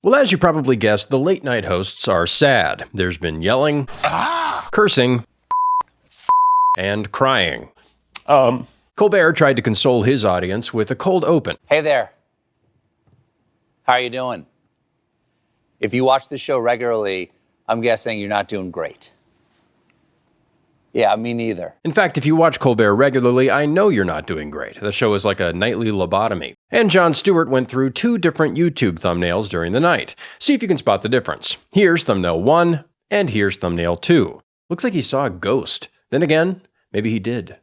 Well, as you probably guessed, the late night hosts are sad. There's been yelling, cursing, and crying. Colbert tried to console his audience with a cold open. Hey there. How are you doing? If you watch the show regularly, I'm guessing you're not doing great. Yeah, me neither. In fact, if you watch Colbert regularly, I know you're not doing great. The show is like a nightly lobotomy. And Jon Stewart went through 2 different YouTube thumbnails during the night. See if you can spot the difference. Here's thumbnail 1, and here's thumbnail 2. Looks like he saw a ghost. Then again, maybe he did.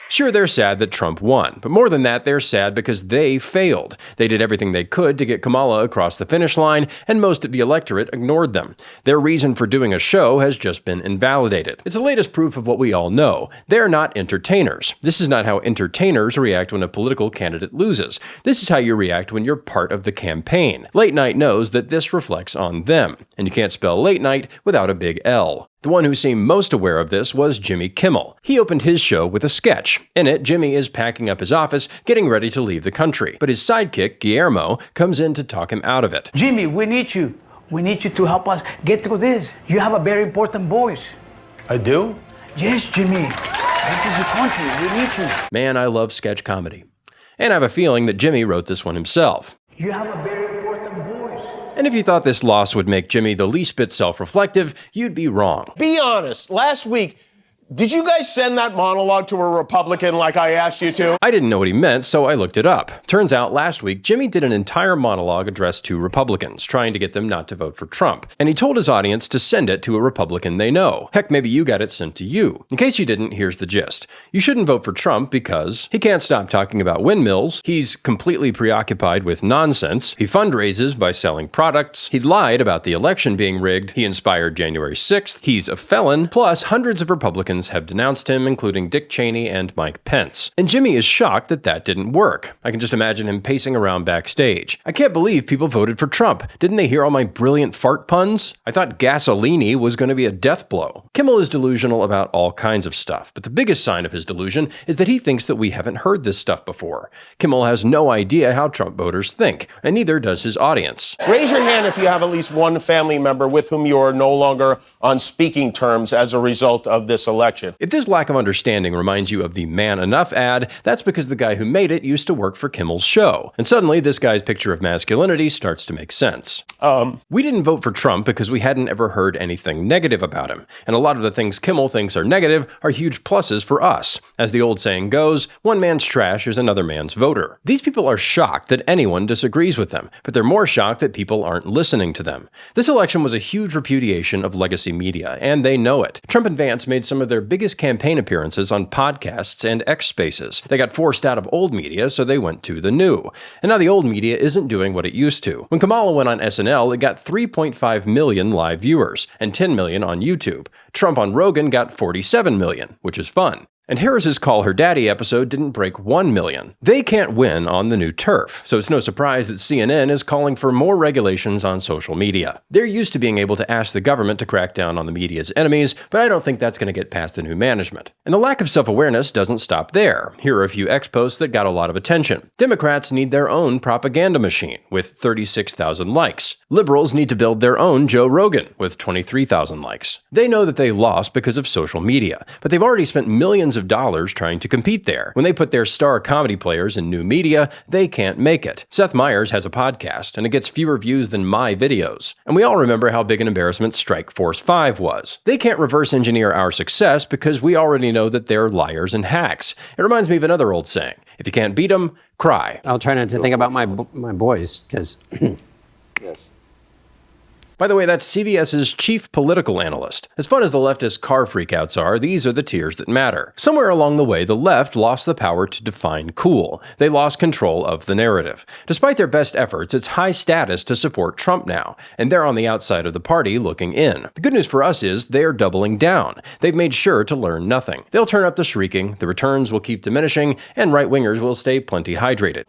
Sure, they're sad that Trump won, but more than that, they're sad because they failed. They did everything they could to get Kamala across the finish line, and most of the electorate ignored them. Their reason for doing a show has just been invalidated. It's the latest proof of what we all know. They're not entertainers. This is not how entertainers react when a political candidate loses. This is how you react when you're part of the campaign. Late Night knows that this reflects on them, and you can't spell late night without a big L. The one who seemed most aware of this was Jimmy Kimmel. He opened his show with a sketch. In it, Jimmy is packing up his office, getting ready to leave the country. But his sidekick, Guillermo, comes in to talk him out of it. Jimmy, we need you. We need you to help us get through this. You have a very important voice. I do? Yes, Jimmy. This is your country. We need you. Man, I love sketch comedy. And I have a feeling that Jimmy wrote this one himself. You have a very important voice. And if you thought this loss would make Jimmy the least bit self-reflective, you'd be wrong. Be honest. Last week, did you guys send that monologue to a Republican like I asked you to? I didn't know what he meant, so I looked it up. Turns out last week, Jimmy did an entire monologue addressed to Republicans, trying to get them not to vote for Trump. And he told his audience to send it to a Republican they know. Heck, maybe you got it sent to you. In case you didn't, here's the gist. You shouldn't vote for Trump because he can't stop talking about windmills, he's completely preoccupied with nonsense, he fundraises by selling products, he lied about the election being rigged, he inspired January 6th, he's a felon, plus hundreds of Republicans have denounced him, including Dick Cheney and Mike Pence. And Jimmy is shocked that that didn't work. I can just imagine him pacing around backstage. I can't believe people voted for Trump. Didn't they hear all my brilliant fart puns? I thought gasolini was going to be a death blow. Kimmel is delusional about all kinds of stuff, but the biggest sign of his delusion is that he thinks that we haven't heard this stuff before. Kimmel has no idea how Trump voters think, and neither does his audience. Raise your hand if you have at least one family member with whom you are no longer on speaking terms as a result of this election. If this lack of understanding reminds you of the Man Enough ad, that's because the guy who made it used to work for Kimmel's show. And suddenly, this guy's picture of masculinity starts to make sense. We didn't vote for Trump because we hadn't ever heard anything negative about him. And a lot of the things Kimmel thinks are negative are huge pluses for us. As the old saying goes, one man's trash is another man's voter. These people are shocked that anyone disagrees with them, but they're more shocked that people aren't listening to them. This election was a huge repudiation of legacy media, and they know it. Trump and Vance made some of their biggest campaign appearances on podcasts and X Spaces. They got forced out of old media, so they went to the new. And now the old media isn't doing what it used to. When Kamala went on SNL, it got 3.5 million live viewers and 10 million on YouTube. Trump on Rogan got 47 million, which is fun. And Harris's Call Her Daddy episode didn't break 1 million. They can't win on the new turf, so it's no surprise that CNN is calling for more regulations on social media. They're used to being able to ask the government to crack down on the media's enemies, but I don't think that's going to get past the new management. And the lack of self-awareness doesn't stop there. Here are a few X posts that got a lot of attention. Democrats need their own propaganda machine, with 36,000 likes. Liberals need to build their own Joe Rogan, with 23,000 likes. They know that they lost because of social media, but they've already spent millions of dollars trying to compete there. When they put their star comedy players in new media, they can't make it. Seth Meyers has a podcast, and it gets fewer views than my videos. And we all remember how big an embarrassment Strike Force 5 was. They can't reverse engineer our success because we already know that they're liars and hacks. It reminds me of another old saying, if you can't beat them, cry. I'll try not to think about my boys, because... Yes. By the way, that's CBS's chief political analyst. As fun as the leftist car freakouts are, these are the tiers that matter. Somewhere along the way, the left lost the power to define cool. They lost control of the narrative. Despite their best efforts, it's high status to support Trump now, and they're on the outside of the party looking in. The good news for us is they're doubling down. They've made sure to learn nothing. They'll turn up the shrieking, the returns will keep diminishing, and right-wingers will stay plenty hydrated.